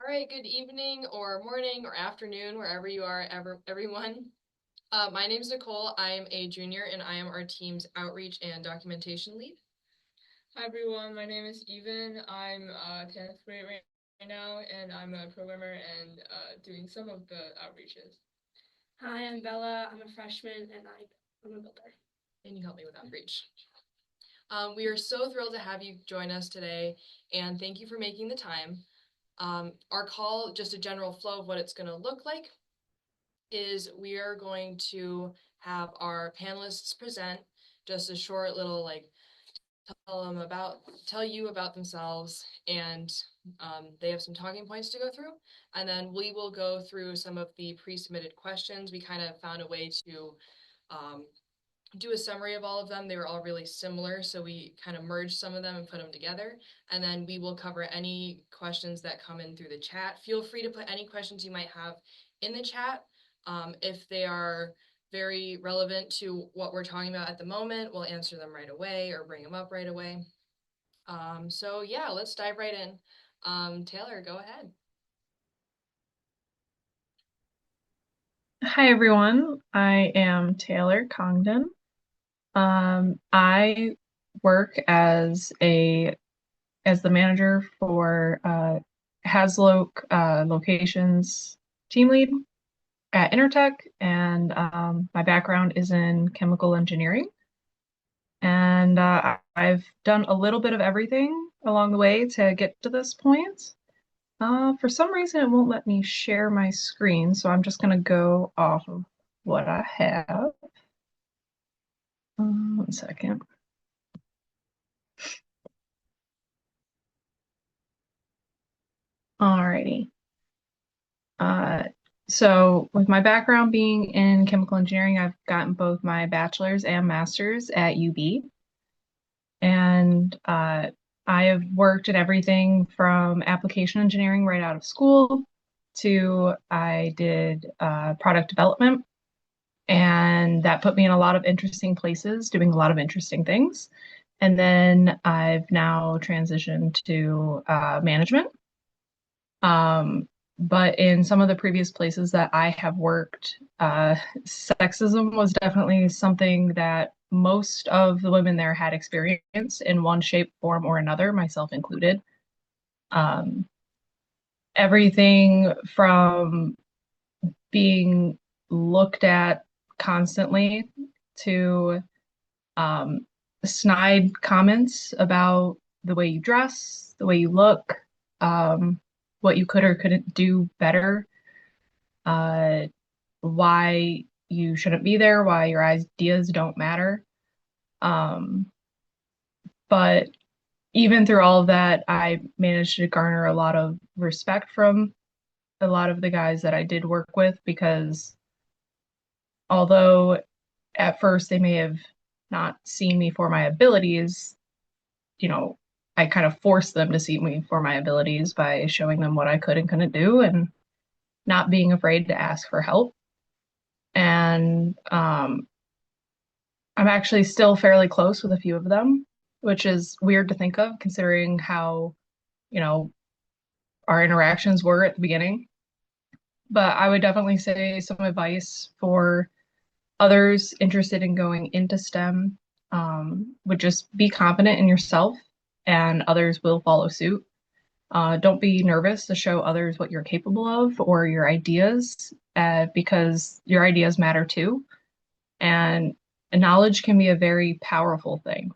All right, good evening or morning or afternoon, wherever you are, everyone. My name is Nicole. I am a junior and I am our team's outreach and documentation lead. Hi everyone, my name is Eavan. I'm 10th grade right now, and I'm a programmer and doing some of the outreaches. Hi, I'm Bella. I'm a freshman and I'm a builder. And you help me with outreach. We are so thrilled to have you join us today, and thank you for making the time. Our call, just a general flow of what it's going to look like, is we are going to have our panelists present just a short little tell you about themselves, and they have some talking points to go through, and then we will go through some of the pre-submitted questions. We kind of found a way to do a summary of all of them. They were all really similar, so we kind of merged some of them and put them together, and then we will cover any questions that come in through the chat. Feel free to put any questions you might have in the chat. If they are very relevant to what we're talking about at the moment, we'll answer them right away or bring them up right away. So yeah, let's dive right in. Taylor, go ahead. Hi everyone, I am Taylor Congdon. I work as the manager for Hasloke Locations team lead at Intertech, and my background is in chemical engineering. And I've done a little bit of everything along the way to get to this point. For some reason, it won't let me share my screen, so I'm just going to go off of what I have. 1 second. Alrighty. So with my background being in chemical engineering, I've gotten both my bachelor's and master's at UB. And I have worked at everything from application engineering right out of school to I did product development. And that put me in a lot of interesting places, doing a lot of interesting things. And then I've now transitioned to management. But in some of the previous places that I have worked, sexism was definitely something that most of the women there had experienced in one shape, form, or another, myself included. Um, Everything from being looked at constantly to snide comments about the way you dress, the way you look, what you could or couldn't do better, uh, why you shouldn't be there, why your ideas don't matter. Um, but even through all of that, I managed to garner a lot of respect from a lot of the guys that I did work with because although at first they may have not seen me for my abilities, you know, I kind of forced them to see me for my abilities by showing them what I could and couldn't do and not being afraid to ask for help. And I'm actually still fairly close with a few of them, which is weird to think of considering how, you know, our interactions were at the beginning. But I would definitely say some advice for others interested in going into STEM would just be confident in yourself and others will follow suit. Don't be nervous to show others what you're capable of or your ideas because your ideas matter too. And knowledge can be a very powerful thing.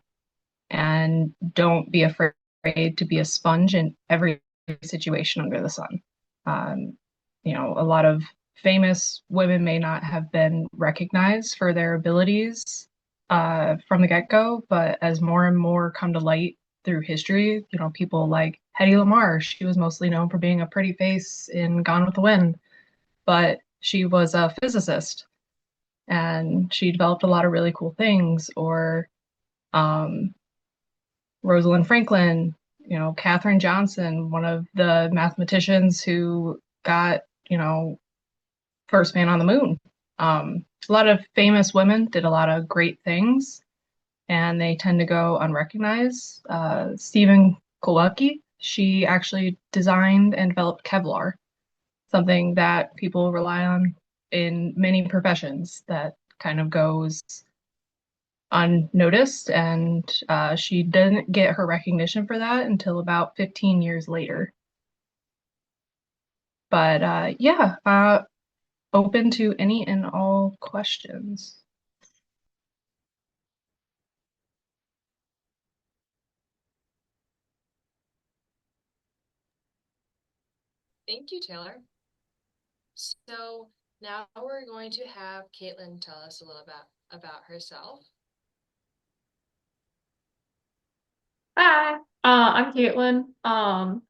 And don't be afraid to be a sponge in every situation under the sun. Um, a lot of famous women may not have been recognized for their abilities from the get-go, but as more and more come to light through history, people like Hedy Lamarr, she was mostly known for being a pretty face in Gone with the Wind, but she was a physicist and she developed a lot of really cool things. Or um, Rosalind Franklin, Katherine Johnson, one of the mathematicians who got, first man on the moon. A lot of famous women did a lot of great things, and they tend to go unrecognized. Stephen Kowalski, She actually designed and developed Kevlar, something that people rely on in many professions that kind of goes unnoticed, and she didn't get her recognition for that until about 15 years later. But yeah, open to any and all questions. Thank you, Taylor. So now we're going to have Kaitlin tell us a little bit about herself. Hi, I'm Caitlin.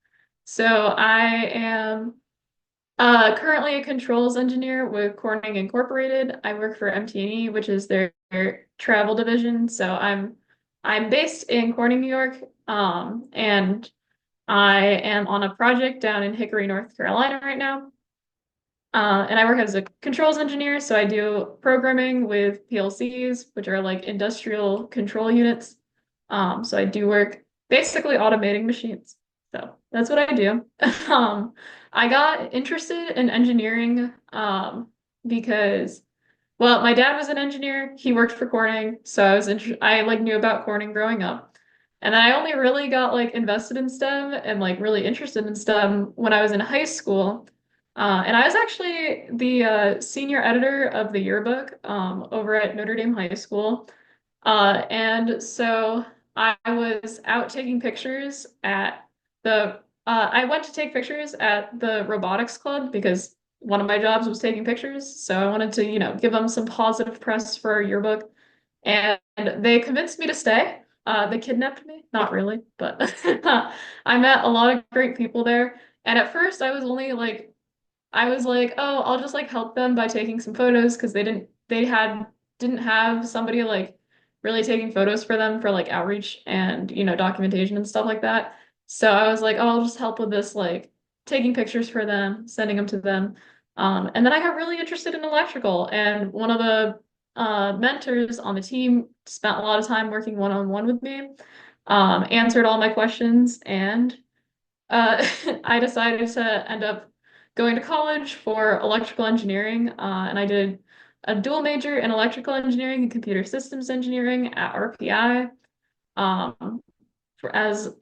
So I am currently a controls engineer with Corning Incorporated. I work for MT&E, which is their travel division. So I'm based in Corning, New York, and I am on a project down in Hickory, North Carolina right now. And I work as a controls engineer, so I do programming with PLCs, which are like industrial control units. So I do work basically automating machines. So that's what I do. I got interested in engineering because, well, my dad was an engineer. He worked for Corning, so I like knew about Corning growing up. And I only really got like invested in STEM and like really interested in STEM when I was in high school. And I was actually the senior editor of the yearbook over at Notre Dame High School. And so I was out taking pictures at I went to take pictures at the robotics club because one of my jobs was taking pictures. So I wanted to, give them some positive press for our yearbook. And they convinced me to stay. They kidnapped me, not really, but I met a lot of great people there. And at first I was like, oh, I'll just like help them by taking some photos because didn't have somebody like really taking photos for them for like outreach and documentation and stuff like that. So I was like, oh, I'll just help with this like taking pictures for them, sending them to them. And then I got really interested in electrical, and one of the mentors on the team spent a lot of time working one-on-one with me, answered all my questions, and I decided to end up going to college for electrical engineering, and I did a dual major in electrical engineering and computer systems engineering at RPI, um,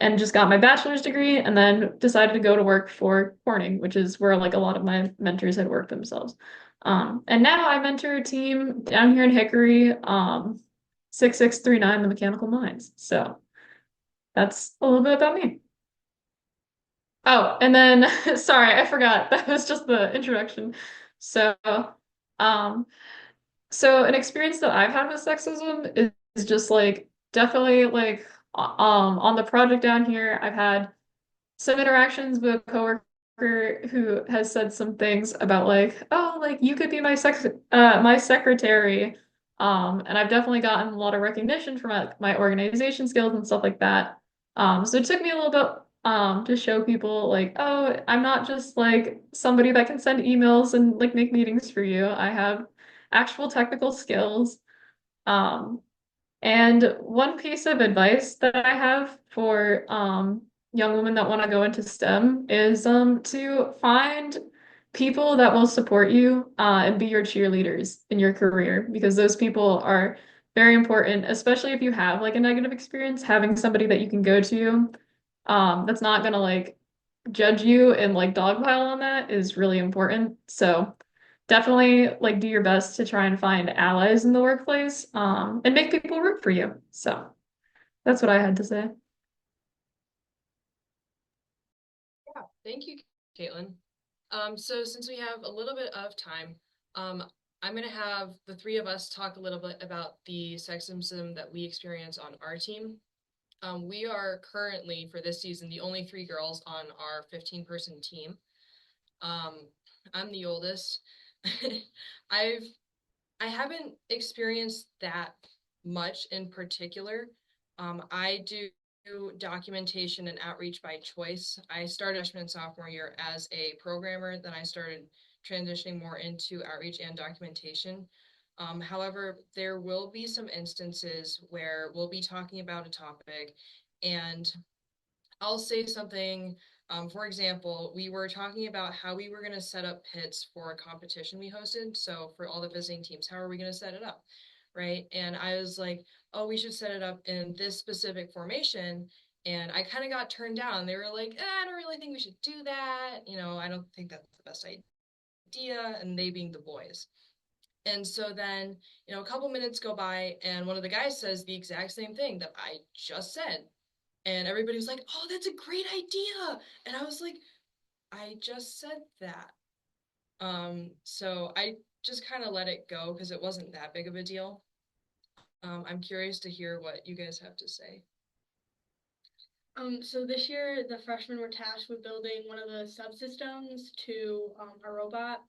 and just got my bachelor's degree, and then decided to go to work for Corning, which is where like a lot of my mentors had worked themselves. And now I mentor a team down here in Hickory, 6639, the mechanical minds. So that's a little bit about me. Oh, and then sorry, I forgot. That was just the introduction. So, um, so an experience that I've had with sexism is just like definitely like on the project down here, I've had some interactions with a coworker who has said some things about like, oh, like you could be my secretary. And I've definitely gotten a lot of recognition from my organization skills and stuff like that. So it took me a little bit to show people like, oh, I'm not just like somebody that can send emails and like make meetings for you. I have actual technical skills. Um, and one piece of advice that I have for young women that want to go into STEM is to find people that will support you and be your cheerleaders in your career, because those people are very important, especially if you have like a negative experience. Having somebody that you can go to that's not gonna like judge you and like dogpile on that is really important. So definitely like do your best to try and find allies in the workplace, and make people root for you. So that's what I had to say. Yeah, thank you, Caitlin. So since we have a little bit of time, I'm gonna have the three of us talk a little bit about the sexism that we experience on our team. We are currently, for this season, the only three girls on our 15-person team. I'm the oldest. I've I haven't experienced that much in particular. I do documentation and outreach by choice. I started freshman and sophomore year as a programmer, then I started transitioning more into outreach and documentation. However, there will be some instances where we'll be talking about a topic and I'll say something. For example, we were talking about how we were going to set up pits for a competition we hosted. So for all the visiting teams, how are we going to set it up? Right. And I was like, oh, we should set it up in this specific formation. And I kind of got turned down. They were like, I don't really think we should do that. I don't think that's the best idea. And they being the boys. And so then, a couple minutes go by, and one of the guys says the exact same thing that I just said. And everybody was like, oh, that's a great idea. And I was like, I just said that. So I just kind of let it go because it wasn't that big of a deal. I'm curious to hear what you guys have to say. So this year, the freshmen were tasked with building one of the subsystems to a robot.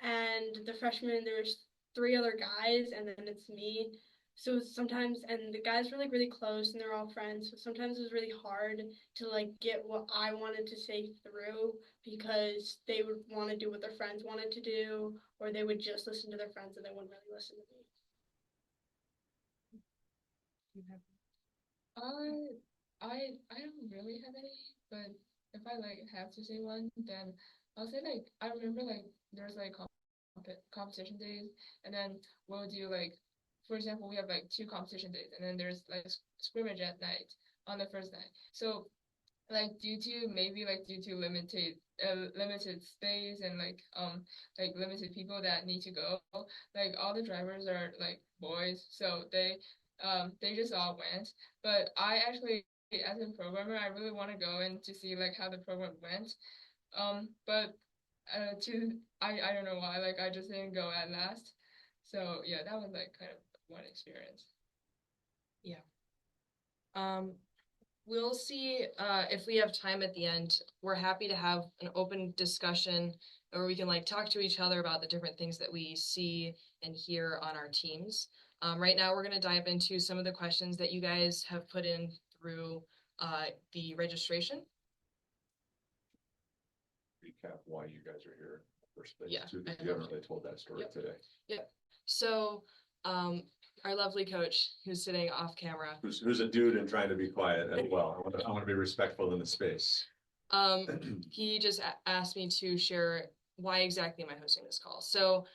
And the freshmen, there's 3 other guys, and then it's me. So sometimes, and the guys were like really close, and they're all friends. So sometimes it was really hard to like get what I wanted to say through because they would want to do what their friends wanted to do, or they would just listen to their friends and they wouldn't really listen to me. I don't really have any, but if I like have to say one, then I'll say like I remember like there's like competition days, and then we'll do like, for example, we have like 2 competition days, and then there's like scrimmage at night on the first night. So like due to limited space and like limited people that need to go, like all the drivers are like boys, so they just all went. But I actually, as a programmer, I really want to go and to see like how the program went. But to I don't know why, like I just didn't go at last. So yeah, that was like kind of one experience. Yeah. We'll see if we have time at the end. We're happy to have an open discussion where we can like talk to each other about the different things that we see and hear on our teams. Right now, we're going to dive into some of the questions that you guys have put in through the registration. Recap why you guys are here in the first place. Yeah, Too, because you haven't really told that story today. Yep. So our lovely coach who's sitting off camera. Who's a dude and trying to be quiet as well. I want to be respectful in the space. He just asked me to share why exactly am I hosting this call. So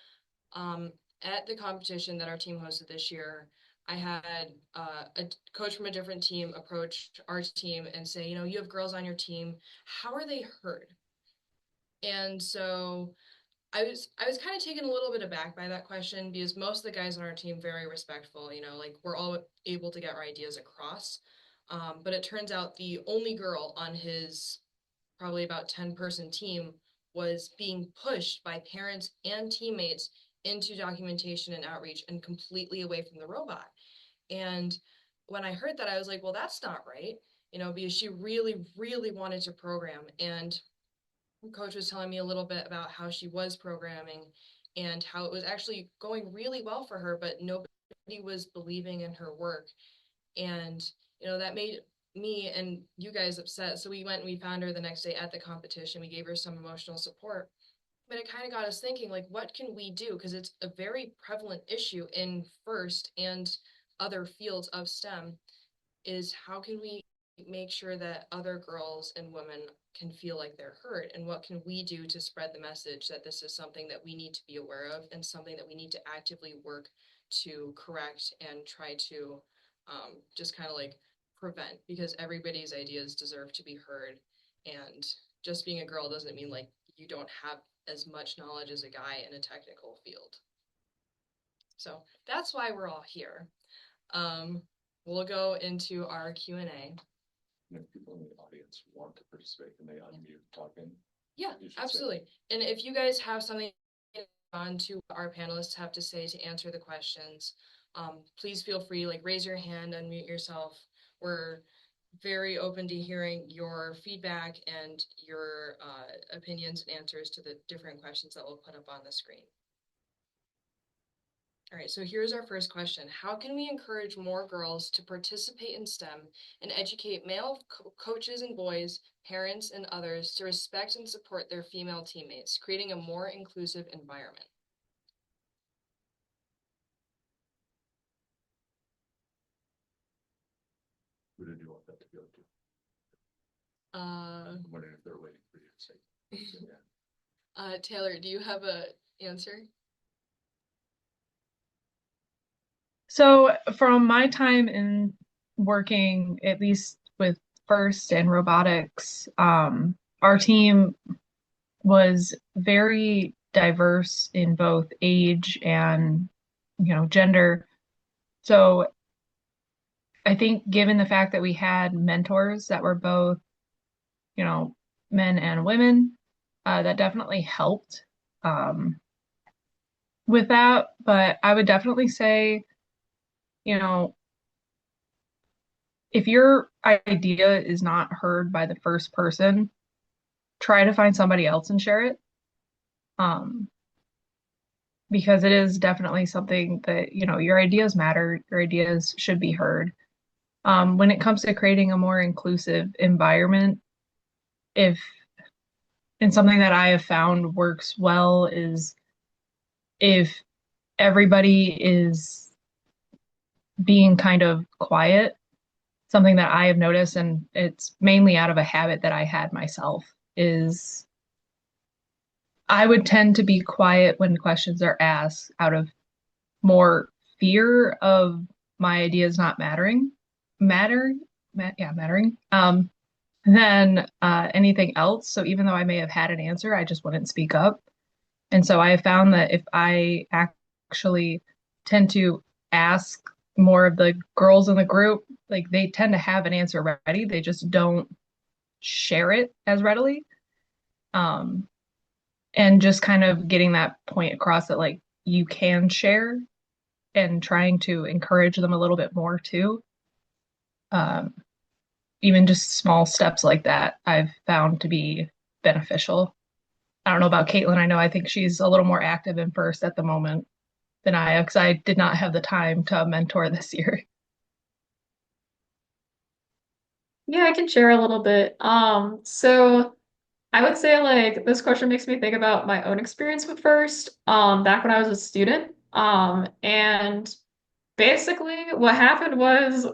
at the competition that our team hosted this year, I had a coach from a different team approach our team and say, you have girls on your team. How are they heard? And so I was kind of taken a little bit aback by that question because most of the guys on our team very respectful, like we're all able to get our ideas across. But it turns out the only girl on his probably about 10-person team was being pushed by parents and teammates into documentation and outreach and completely away from the robot. And when I heard that, I was like, well, that's not right, because she really, really wanted to program. And coach was telling me a little bit about how she was programming and how it was actually going really well for her, but nobody was believing in her work. And, that made me and you guys upset. So we went and we found her the next day at the competition. We gave her some emotional support. But it kind of got us thinking, like, what can we do? Because it's a very prevalent issue in FIRST and other fields of STEM, is how can we make sure that other girls and women can feel like they're heard, and what can we do to spread the message that this is something that we need to be aware of and something that we need to actively work to correct and try to just kind of like prevent, because everybody's ideas deserve to be heard. And just being a girl doesn't mean like you don't have as much knowledge as a guy in a technical field. So that's why we're all here. We'll go into our Q&A. If people in the audience want to participate, can they unmute talking? Yeah, absolutely. And if you guys have something on to our panelists have to say to answer the questions, please feel free, like raise your hand, unmute yourself. We're very open to hearing your feedback and your opinions and answers to the different questions that we'll put up on the screen. All right, so here's our first question. How can we encourage more girls to participate in STEM and educate male coaches and boys, parents, and others to respect and support their female teammates, creating a more inclusive environment? Who did you want that to go to? Uh, I'm wondering if they're waiting for you to say. Yeah. Taylor, do you have a answer? So from my time in working, at least with FIRST and robotics, our team was very diverse in both age and, gender. So I think given the fact that we had mentors that were both, you know, men and women, that definitely helped with that. But I would definitely say, you know, if your idea is not heard by the first person, try to find somebody else and share it. Um, because it is definitely something that, your ideas matter, your ideas should be heard. When it comes to creating a more inclusive environment, if and something that I have found works well is if everybody is being kind of quiet, something that I have noticed, and it's mainly out of a habit that I had myself, is I would tend to be quiet when questions are asked out of more fear of my ideas not mattering, than anything else. So even though I may have had an answer, I just wouldn't speak up. And so I have found that if I actually tend to ask more of the girls in the group, like they tend to have an answer ready, they just don't share it as readily. Um, and just kind of getting that point across that like you can share and trying to encourage them a little bit more too. Um, Even just small steps like that, I've found to be beneficial. I don't know about Kaitlin. I think she's a little more active in FIRST at the moment than I am because I did not have the time to mentor this year. Yeah, I can share a little bit. So I would say like this question makes me think about my own experience with FIRST, back when I was a student. And basically what happened was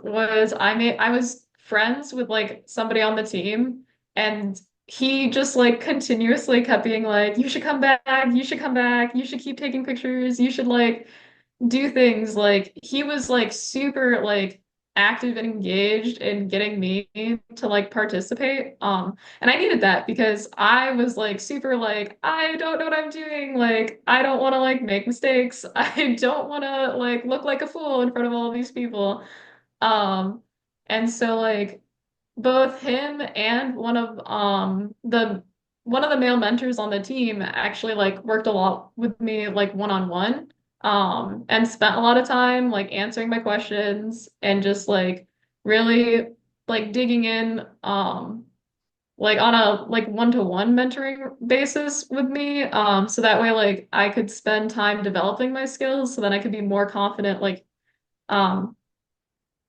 I was friends with like somebody on the team, and he just like continuously kept being like, you should come back, you should come back, you should keep taking pictures, you should like do things. Like he was like super like active and engaged in getting me to like participate. And I needed that because I was like super like I don't know what I'm doing. Like I don't want to like make mistakes. I don't want to like look like a fool in front of all these people. Um and so like both him and one of the male mentors on the team actually like worked a lot with me like one-on-one, and spent a lot of time like answering my questions and just like really like digging in, like on a like one-to-one mentoring basis with me, so that way like I could spend time developing my skills so then I could be more confident like um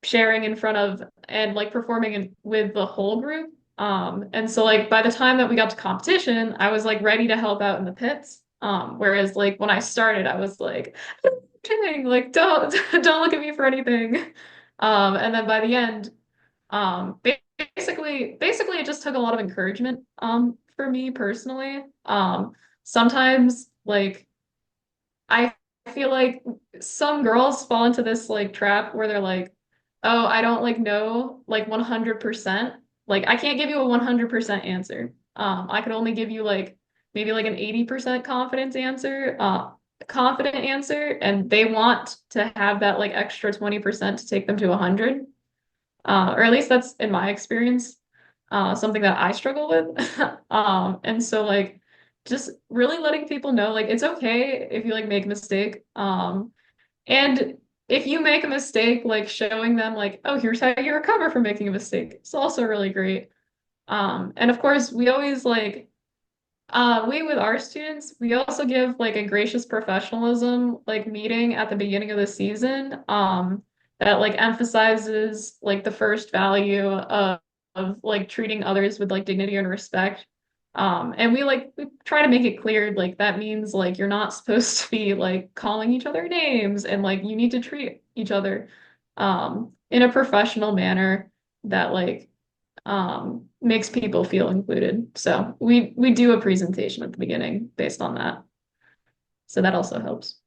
sharing in front of and like performing with the whole group. And so like by the time that we got to competition, I was like ready to help out in the pits. Whereas like when I started, I was like, kidding, like don't don't look at me for anything. And then by the end, basically it just took a lot of encouragement for me personally. Sometimes like I feel like some girls fall into this like trap where they're like, oh, I don't like know like 100%. Like I can't give you a 100% answer. I could only give you like maybe like an 80% confident answer, and they want to have that like extra 20% to take them to 100. Or at least that's in my experience, something that I struggle with. And so like just really letting people know like it's okay if you like make a mistake. And if you make a mistake, like showing them like, oh, here's how you recover from making a mistake. It's also really great. And of course, we always like we with our students, we also give like a gracious professionalism like meeting at the beginning of the season, that like emphasizes like the first value of like treating others with like dignity and respect. And we try to make it clear like that means like you're not supposed to be like calling each other names, and like you need to treat each other in a professional manner that like makes people feel included. So we do a presentation at the beginning based on that. So that also helps.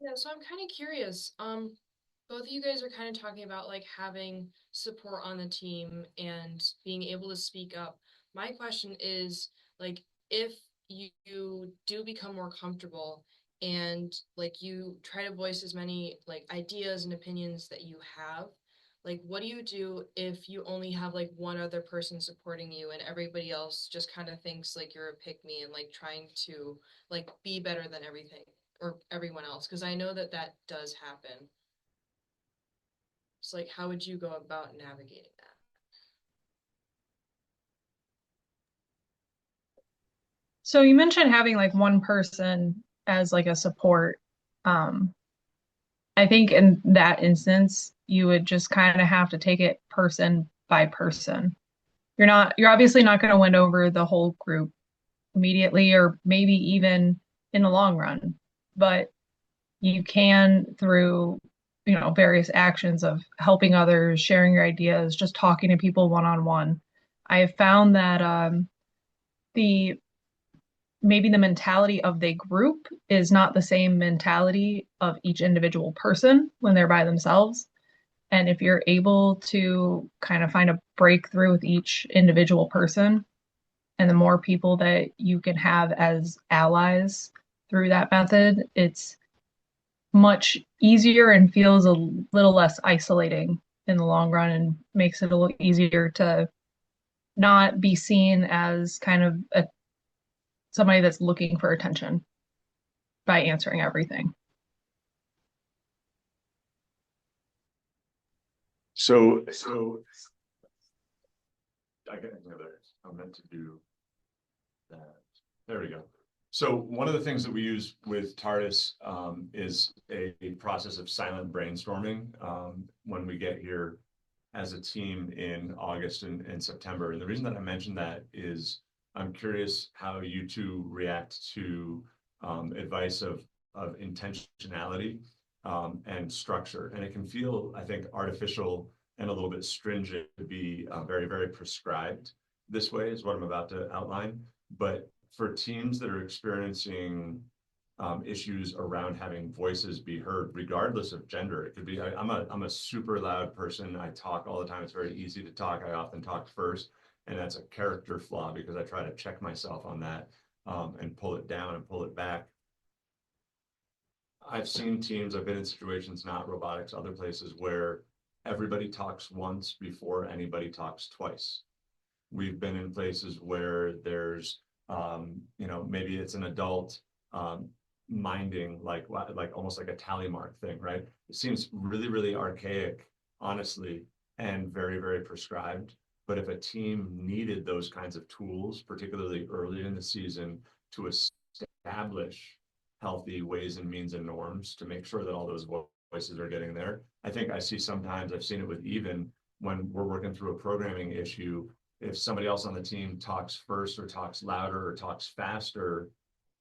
Yeah, so I'm kind of curious. Both of you guys are kind of talking about like having support on the team and being able to speak up. My question is like if you do become more comfortable and like you try to voice as many like ideas and opinions that you have, like what do you do if you only have like one other person supporting you and everybody else just kind of thinks like you're a pick me and like trying to like be better than everything or everyone else? Because I know that that does happen. It's like, how would you go about navigating that? So you mentioned having like one person as like a support. Um, I think in that instance, you would just kind of have to take it person by person. You're obviously not going to win over the whole group immediately or maybe even in the long run, but you can through, various actions of helping others, sharing your ideas, just talking to people one on one. I have found that the maybe the mentality of the group is not the same mentality of each individual person when they're by themselves. And if you're able to kind of find a breakthrough with each individual person, and the more people that you can have as allies through that method, it's much easier and feels a little less isolating in the long run and makes it a little easier to not be seen as kind of somebody that's looking for attention by answering everything. So I get another. I meant to do that. There we go. So one of the things that we use with TARDIS is a process of silent brainstorming when we get here as a team in August and September. And the reason that I mentioned that is I'm curious how you two react to advice of intentionality and structure. And it can feel, I think, artificial and a little bit stringent to be very, very prescribed this way is what I'm about to outline. But for teams that are experiencing issues around having voices be heard, regardless of gender. It could be, I'm a super loud person. I talk all the time. It's very easy to talk. I often talk first, and that's a character flaw because I try to check myself on that and pull it down and pull it back. I've seen teams, I've been in situations, not robotics, other places where everybody talks once before anybody talks twice. We've been in places where there's, maybe it's an adult minding like almost like a tally mark thing, right? It seems really, really archaic, honestly, and very, very prescribed. But if a team needed those kinds of tools, particularly early in the season, to establish healthy ways and means and norms to make sure that all those voices are getting there. I think I see sometimes, I've seen it with Eavan when we're working through a programming issue, if somebody else on the team talks first or talks louder or talks faster,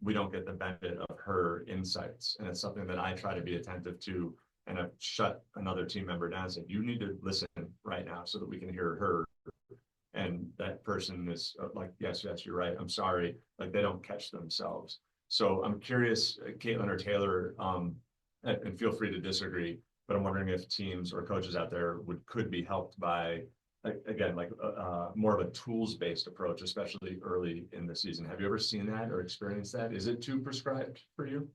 we don't get the benefit of her insights. And it's something that I try to be attentive to, and I've shut another team member down and said, you need to listen right now so that we can hear her. And that person is like, yes, you're right. I'm sorry. Like they don't catch themselves. So I'm curious, Kaitlin or Taylor, and feel free to disagree, but I'm wondering if teams or coaches out there could be helped by, again, like more of a tools-based approach, especially early in the season. Have you ever seen that or experienced that? Is it too prescribed for you?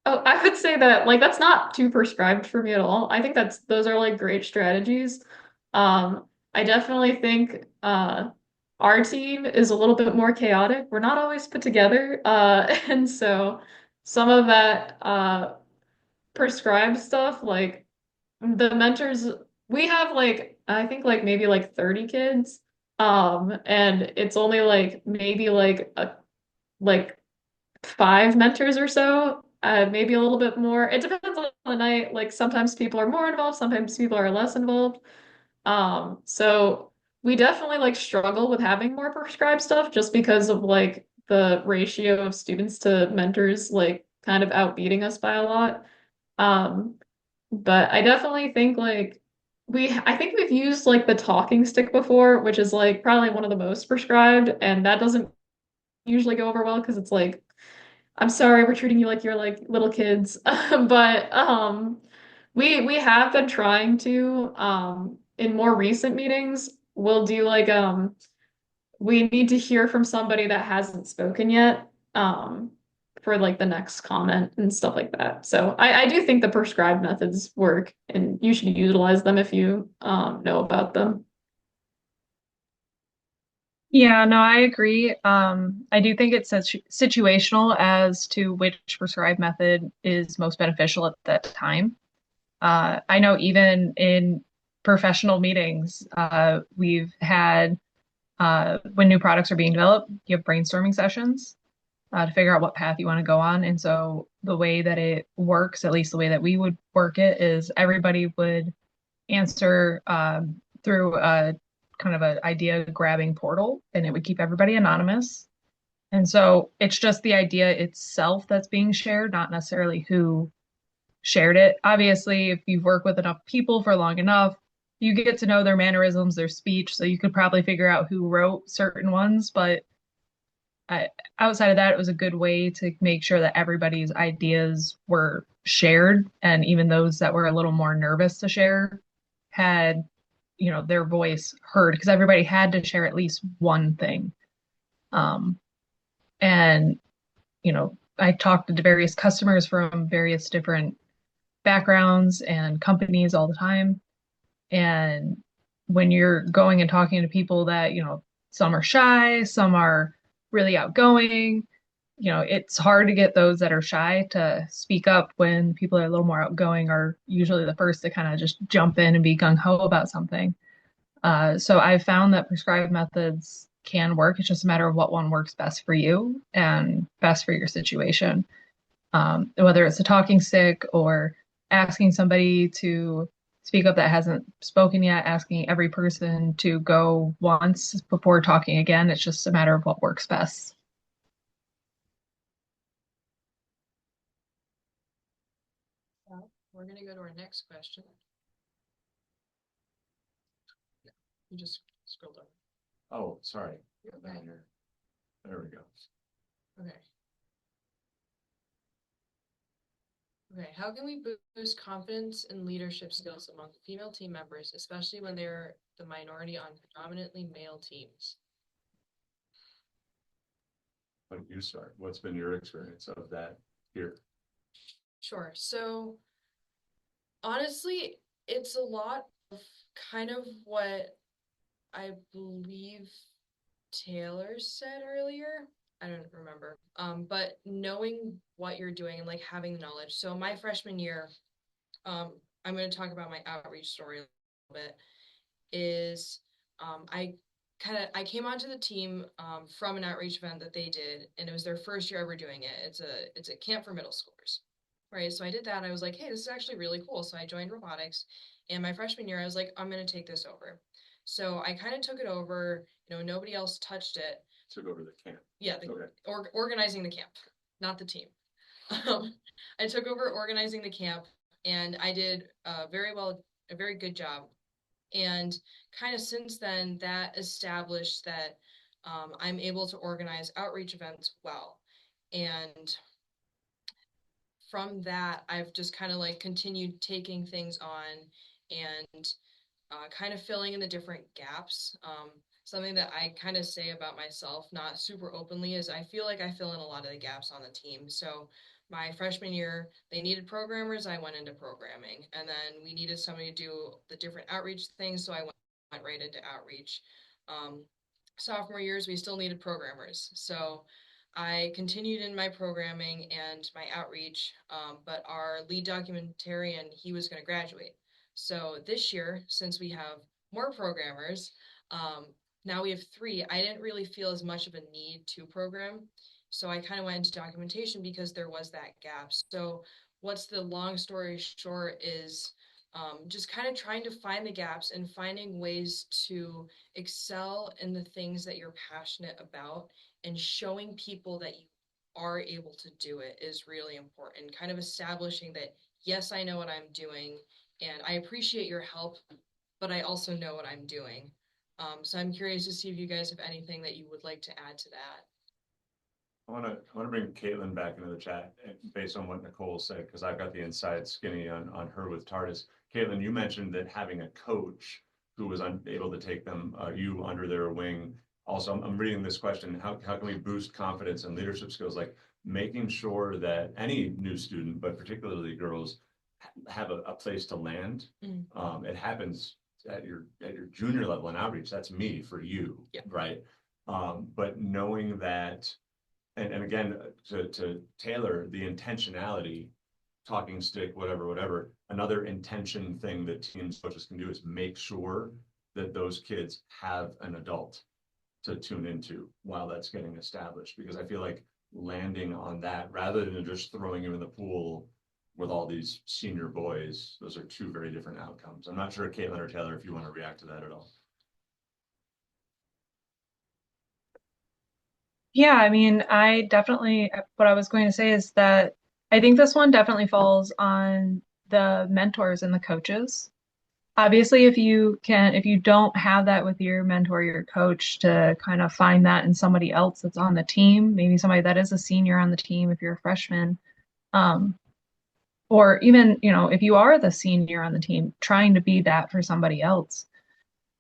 Oh, I would say that like that's not too prescribed for me at all. I think those are like great strategies. I definitely think our team is a little bit more chaotic. We're not always put together. And so some of that prescribed stuff, like the mentors, we have like I think like maybe like 30 kids. And it's only like maybe like five mentors or so, maybe a little bit more. It depends on the night. Like sometimes people are more involved, sometimes people are less involved. So we definitely like struggle with having more prescribed stuff just because of like the ratio of students to mentors like kind of outbeating us by a lot. But I definitely think like I think we've used like the talking stick before, which is like probably one of the most prescribed, and that doesn't usually go over well because it's like, I'm sorry, we're treating you like you're like little kids. But we have been trying to in more recent meetings, we'll do like we need to hear from somebody that hasn't spoken yet for like the next comment and stuff like that. So I do think the prescribed methods work and you should utilize them if you know about them. Yeah, no, I agree. I do think it's situational as to which prescribed method is most beneficial at that time. I know even in professional meetings, we've had when new products are being developed, you have brainstorming sessions to figure out what path you want to go on. And so the way that it works, at least the way that we would work it, is everybody would answer through a kind of an idea grabbing portal, and it would keep everybody anonymous. And so it's just the idea itself that's being shared, not necessarily who shared it. Obviously, if you've worked with enough people for long enough, you get to know their mannerisms, their speech, so you could probably figure out who wrote certain ones. But I, outside of that, it was a good way to make sure that everybody's ideas were shared, and even those that were a little more nervous to share had, their voice heard because everybody had to share at least one thing. Um, and I talked to various customers from various different backgrounds and companies all the time. And when you're going and talking to people that, some are shy, some are really outgoing, it's hard to get those that are shy to speak up when people are a little more outgoing are usually the first to kind of just jump in and be gung ho about something. So I've found that prescribed methods can work. It's just a matter of what one works best for you and best for your situation. Whether it's a talking stick or asking somebody to speak up that hasn't spoken yet, asking every person to go once before talking again. It's just a matter of what works best. Well, we're gonna go to our next question. You just scrolled up. Oh, sorry. Okay. There we go. Okay. Okay, how can we boost confidence and leadership skills among female team members, especially when they're the minority on predominantly male teams? Why don't you start? What's been your experience of that here? Sure. So honestly, it's a lot of kind of what I believe Taylor said earlier. I don't remember. But knowing what you're doing and like having the knowledge. So my freshman year, I'm going to talk about my outreach story a little bit. Is I came onto the team from an outreach event that they did, and it was their first year ever doing it. It's a camp for middle schoolers, right? So I did that. I was like, hey, this is actually really cool. So I joined robotics, and my freshman year, I was like, I'm going to take this over. So I kind of took it over. Nobody else touched it. Took over the camp. Yeah, Okay. Organizing the camp, not the team. I took over organizing the camp, and I did a very good job. And kind of since then, that established that I'm able to organize outreach events well. And from that, I've just kind of like continued taking things on and kind of filling in the different gaps. Something that I kind of say about myself, not super openly, is I feel like I fill in a lot of the gaps on the team. So my freshman year, they needed programmers, I went into programming. And then we needed somebody to do the different outreach things, so I went right into outreach. Sophomore years, we still needed programmers. So I continued in my programming and my outreach, but our lead documentarian, he was going to graduate. So this year, since we have more programmers, now we have 3. I didn't really feel as much of a need to program. So I kind of went into documentation because there was that gap. So what's the long story short is just kind of trying to find the gaps and finding ways to excel in the things that you're passionate about, and showing people that you are able to do it is really important. Kind of establishing that yes, I know what I'm doing, and I appreciate your help, but I also know what I'm doing. So I'm curious to see if you guys have anything that you would like to add to that. I want to bring Kaitlin back into the chat based on what Nicole said, because I've got the inside skinny on her with TARDIS. Caitlin, you mentioned that having a coach who was unable to take them, you under their wing. Also, I'm reading this question, how can we boost confidence and leadership skills? Like making sure that any new student, but particularly girls, have a place to land. It happens at your junior level in outreach. That's me for you, yeah. Right? But knowing that, and again, to tailor the intentionality, talking stick, whatever, another intention thing that teams coaches can do is make sure that those kids have an adult to tune into while that's getting established. Because I feel like landing on that rather than just throwing you in the pool with all these senior boys, those are two very different outcomes. I'm not sure, Kaitlin or Taylor, if you want to react to that at all. Yeah, I mean, what I was going to say is that I think this one definitely falls on the mentors and the coaches. Obviously, if you don't have that with your mentor, your coach, to kind of find that in somebody else that's on the team, maybe somebody that is a senior on the team if you're a freshman, um, or even, if you are the senior on the team, trying to be that for somebody else.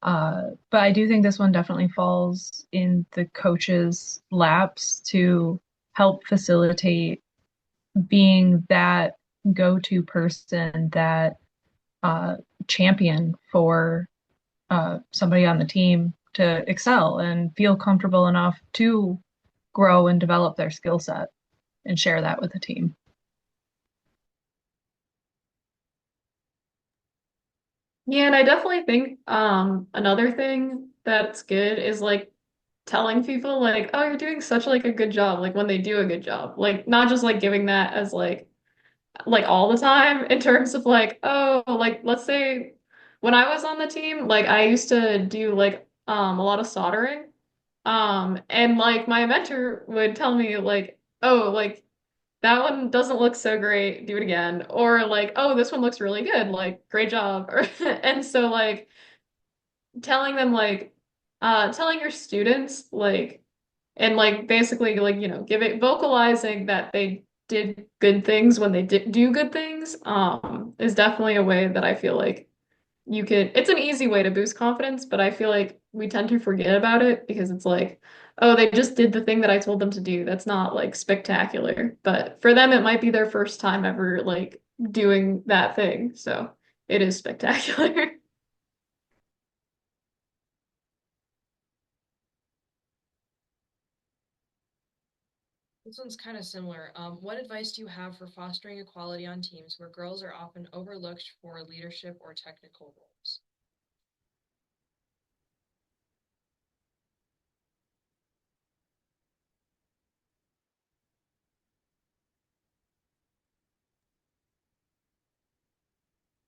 But I do think this one definitely falls in the coach's laps to help facilitate being that go-to person, that uh, champion for somebody on the team to excel and feel comfortable enough to grow and develop their skill set and share that with the team. Yeah, and I definitely think another thing that's good is like telling people like, oh, you're doing such like a good job, like when they do a good job. Like not just like giving that as like all the time in terms of like, oh, like let's say when I was on the team, like I used to do like a lot of soldering. And like my mentor would tell me like, oh, like that one doesn't look so great, do it again. Or like, oh, this one looks really good, like great job. Or and so like telling them like telling your students like and like basically like giving vocalizing that they did good things when they did do good things is definitely a way that I feel like you could it's an easy way to boost confidence, but I feel like we tend to forget about it because it's like, oh, they just did the thing that I told them to do. That's not like spectacular, but for them it might be their first time ever like doing that thing, so it is spectacular. This one's kind of similar. What advice do you have for fostering equality on teams where girls are often overlooked for leadership or technical roles?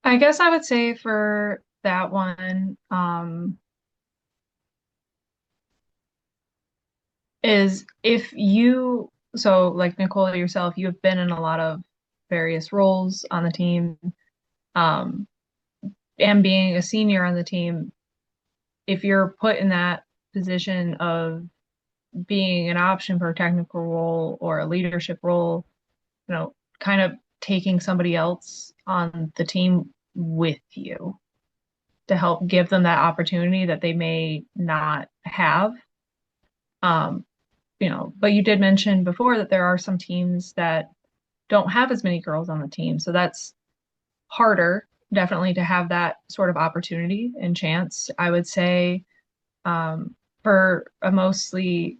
I guess I would say for that one, is if you, so like Nicole yourself, you have been in a lot of various roles on the team, um, and being a senior on the team, if you're put in that position of being an option for a technical role or a leadership role, kind of taking somebody else on the team with you to help give them that opportunity that they may not have. Um, but you did mention before that there are some teams that don't have as many girls on the team. So that's harder, definitely, to have that sort of opportunity and chance. I would say for a mostly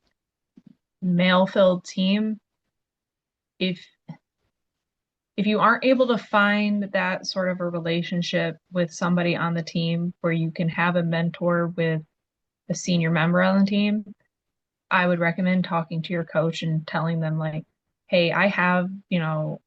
male-filled team, if you aren't able to find that sort of a relationship with somebody on the team where you can have a mentor with a senior member on the team, I would recommend talking to your coach and telling them like, hey, I have,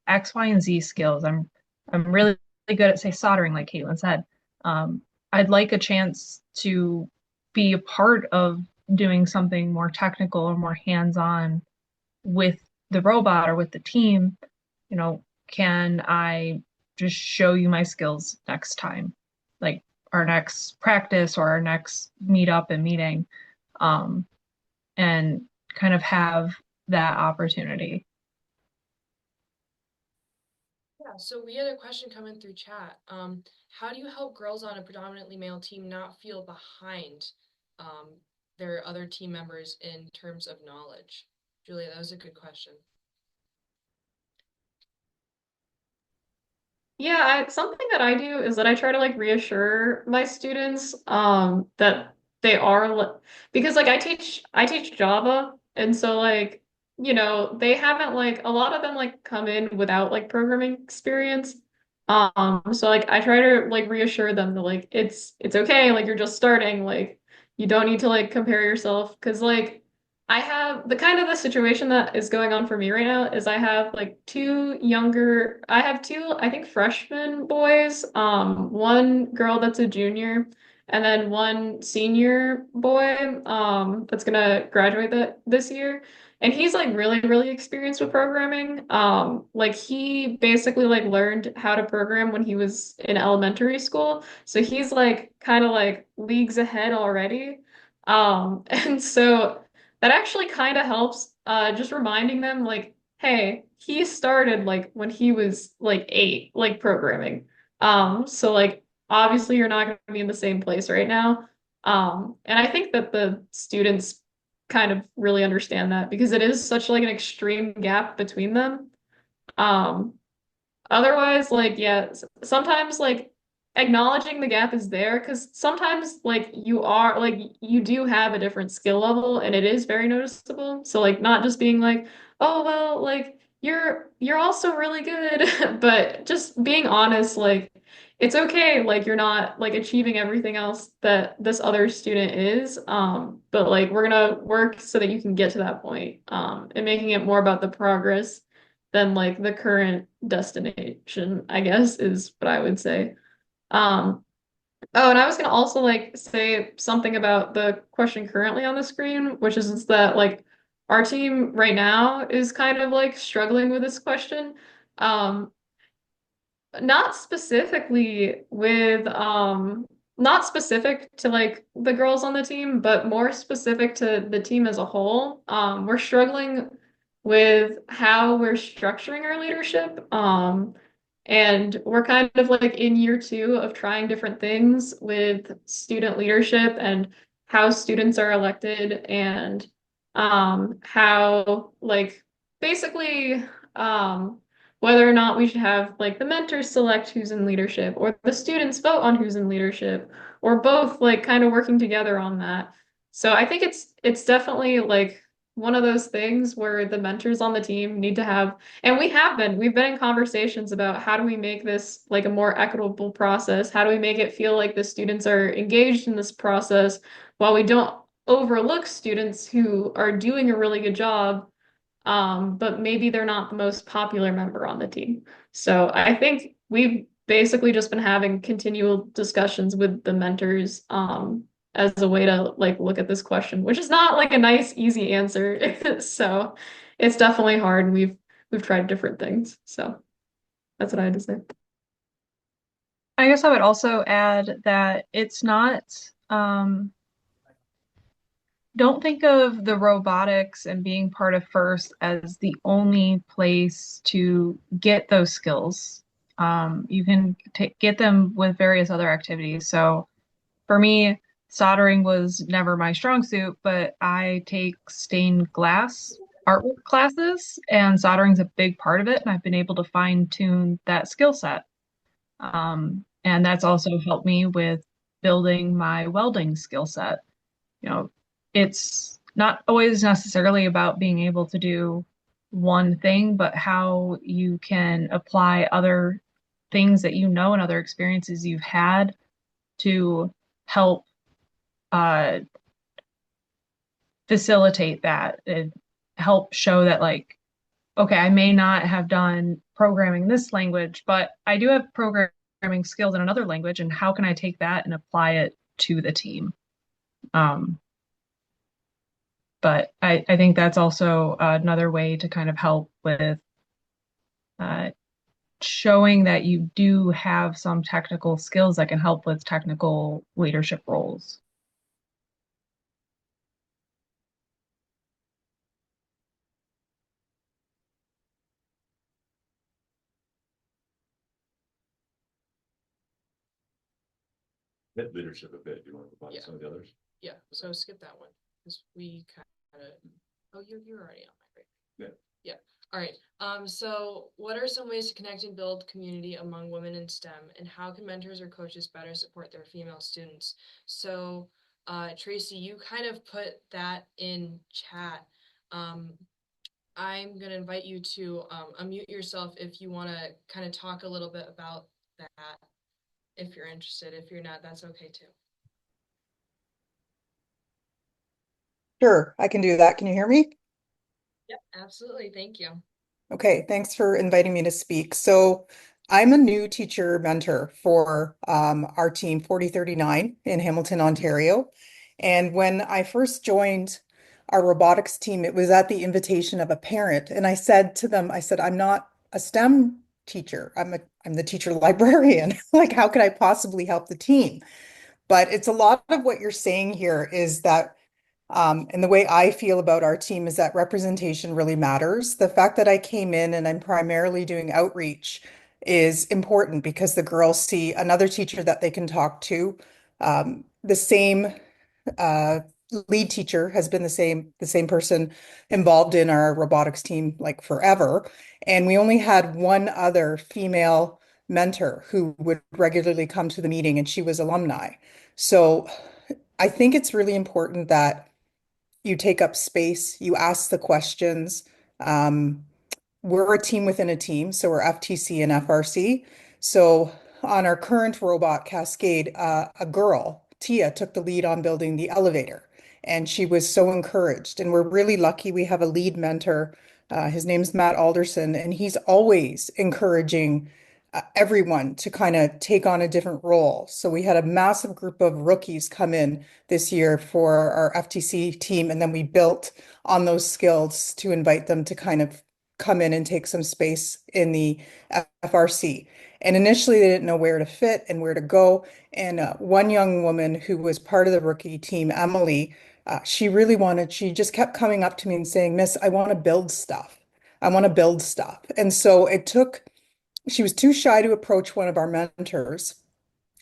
X, Y, and Z skills. I'm really, really good at, say, soldering, like Kaitlin said. I'd like a chance to be a part of doing something more technical or more hands-on with the robot or with the team. Can I just show you my skills next time, like our next practice or our next meetup and meeting, and kind of have that opportunity. Yeah, so we had a question coming through chat. How do you help girls on a predominantly male team not feel behind um, their other team members in terms of knowledge? Julia, that was a good question. Yeah, something that I do is that I try to like reassure my students that they are because like I teach Java, and so like they haven't like a lot of them like come in without like programming experience. So like I try to like reassure them that like it's okay, like you're just starting, like you don't need to like compare yourself, because like I have the situation that is going on for me right now is I have like I have two, I think, freshman boys, one girl that's a junior, and then one senior boy, that's gonna graduate this year. And he's like really, really experienced with programming. Like he basically like learned how to program when he was in elementary school. So he's like kind of like leagues ahead already. And so that actually kind of helps, just reminding them like, hey, he started like when he was like 8, like programming. So like obviously you're not going to be in the same place right now. And I think that the students kind of really understand that because it is such like an extreme gap between them. Um, Otherwise, like, yeah, sometimes like acknowledging the gap is there because sometimes like you do have a different skill level and it is very noticeable. So like not just being like, oh well, like you're also really good, but just being honest, like it's okay, like you're not like achieving everything else that this other student is. But like we're gonna work so that you can get to that point. And making it more about the progress than like the current destination, I guess, is what I would say. Um, oh, and I was gonna also like say something about the question currently on the screen, which is that like our team right now is kind of like struggling with this question. Um, not specifically with not specific to like the girls on the team, but more specific to the team as a whole. We're struggling with how we're structuring our leadership. And we're kind of like in year 2 of trying different things with student leadership and how students are elected, and how like basically whether or not we should have like the mentors select who's in leadership or the students vote on who's in leadership, or both, like kind of working together on that. So I think it's definitely like one of those things where the mentors on the team need to have, and we've been in conversations about how do we make this like a more equitable process? How do we make it feel like the students are engaged in this process while we don't overlook students who are doing a really good job, but maybe they're not the most popular member on the team. So I think we've basically just been having continual discussions with the mentors, as a way to like look at this question, which is not like a nice, easy answer. So it's definitely hard, and we've tried different things. So that's what I had to say. I guess I would also add that it's not, don't think of the robotics and being part of FIRST as the only place to get those skills. You can get them with various other activities. So for me, soldering was never my strong suit, but I take stained glass artwork classes, and soldering's a big part of it. And I've been able to fine tune that skill set. And that's also helped me with building my welding skill set. You know, it's not always necessarily about being able to do one thing, but how you can apply other things that you know and other experiences you've had to help uh, facilitate that and help show that, like, okay, I may not have done programming in this language, but I do have programming skills in another language, and how can I take that and apply it to the team? Um, but I think that's also another way to kind of help with uh, showing that you do have some technical skills that can help with technical leadership roles. Bit leadership a bit. Do you want to go on some of the others? Yeah, so skip that one, because we kind of, oh, you're already on my break. Yeah. All right. So what are some ways to connect and build community among women in STEM, and how can mentors or coaches better support their female students? So, Tracy, you kind of put that in chat. I'm gonna invite you to unmute yourself if you want to kind of talk a little bit about that, if you're interested. If you're not, that's okay too. Sure, I can do that. Can you hear me? Yep, absolutely. Thank you. Okay, thanks for inviting me to speak. So I'm a new teacher mentor for our team 4039 in Hamilton, Ontario. And when I first joined our robotics team, it was at the invitation of a parent. And I said to them, I said, I'm not a STEM teacher. I'm the teacher librarian. Like, how could I possibly help the team? But it's a lot of what you're saying here is that and the way I feel about our team is that representation really matters. The fact that I came in and I'm primarily doing outreach is important because the girls see another teacher that they can talk to. The same uh, lead teacher has been the same person involved in our robotics team like forever. And we only had one other female mentor who would regularly come to the meeting, and she was alumni. So I think it's really important that you take up space, you ask the questions. Um, we're a team within a team, so we're FTC and FRC. So on our current robot Cascade, a girl, Tia, took the lead on building the elevator, and she was so encouraged. And we're really lucky we have a lead mentor. His name's Matt Alderson, and he's always encouraging everyone to kind of take on a different role. So we had a massive group of rookies come in this year for our FTC team, and then we built on those skills to invite them to kind of come in and take some space in the FRC. And initially, they didn't know where to fit and where to go. And one young woman who was part of the rookie team, Emily, she just kept coming up to me and saying, Miss, I want to build stuff. I want to build stuff. And so she was too shy to approach one of our mentors.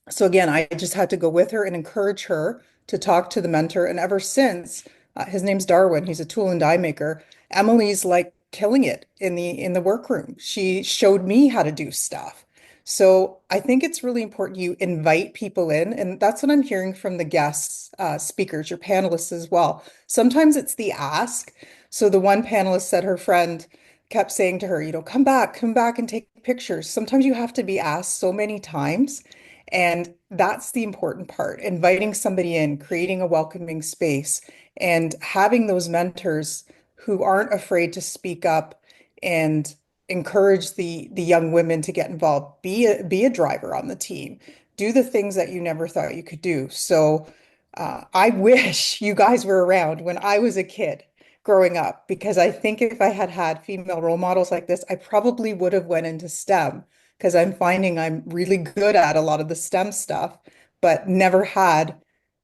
So again, I just had to go with her and encourage her to talk to the mentor. And ever since, his name's Darwin. He's a tool and die maker. Emily's like killing it in the workroom. She showed me how to do stuff. So I think it's really important you invite people in, and that's what I'm hearing from the guests, speakers, your panelists as well. Sometimes it's the ask. So the one panelist said her friend kept saying to her, come back and take pictures. Sometimes you have to be asked so many times. And that's the important part, inviting somebody in, creating a welcoming space, and having those mentors who aren't afraid to speak up and encourage the young women to get involved. Be a driver on the team. Do the things that you never thought you could do. So I wish you guys were around when I was a kid growing up, because I think if I had had female role models like this, I probably would have went into STEM, because I'm finding I'm really good at a lot of the STEM stuff, but never had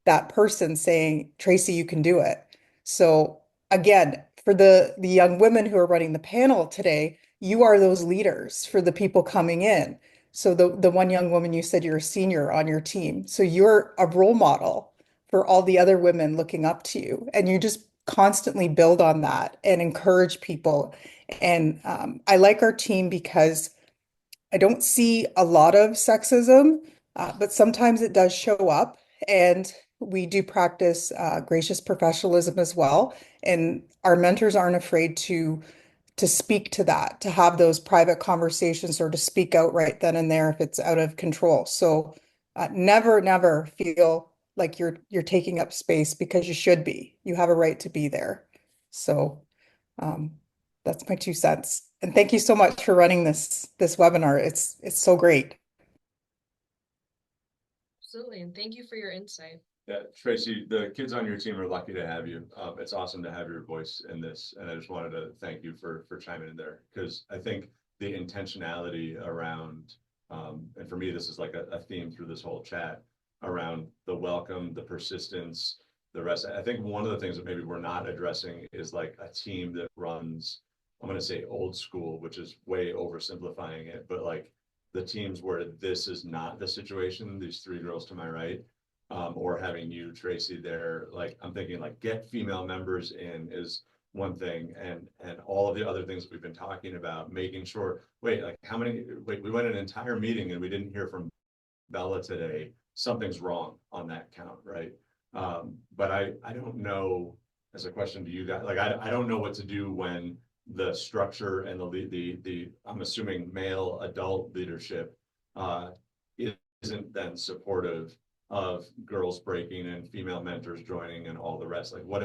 that person saying, Tracy, you can do it. So again, for the young women who are running the panel today, you are those leaders for the people coming in. So the one young woman, you said you're a senior on your team. So you're a role model for all the other women looking up to you. And you just constantly build on that and encourage people. And I like our team because I don't see a lot of sexism, but sometimes it does show up. And we do practice gracious professionalism as well. And our mentors aren't afraid to speak to that, to have those private conversations, or to speak out right then and there if it's out of control. So never feel like you're taking up space, because you should be. You have a right to be there. So um, that's my 2 cents. And thank you so much for running this webinar. It's so great. Absolutely, and thank you for your insight. Yeah, Tracy, the kids on your team are lucky to have you. It's awesome to have your voice in this, and I just wanted to thank you for chiming in there, because I think the intentionality around, and for me, this is like a theme through this whole chat around the welcome, the persistence, the rest. I think one of the things that maybe we're not addressing is like a team that runs, I'm going to say old school, which is way oversimplifying it, but like the teams where this is not the situation, these three girls to my right, or having you, Tracy, there, like I'm thinking like get female members in is one thing, and all of the other things that we've been talking about, making sure, wait, like how many, wait, we went an entire meeting and we didn't hear from Bella today, something's wrong on that count, right? But I don't know, as a question to you guys, like I don't know what to do when the structure and the I'm assuming male adult leadership isn't then supportive of girls breaking and female mentors joining and all the rest. Like what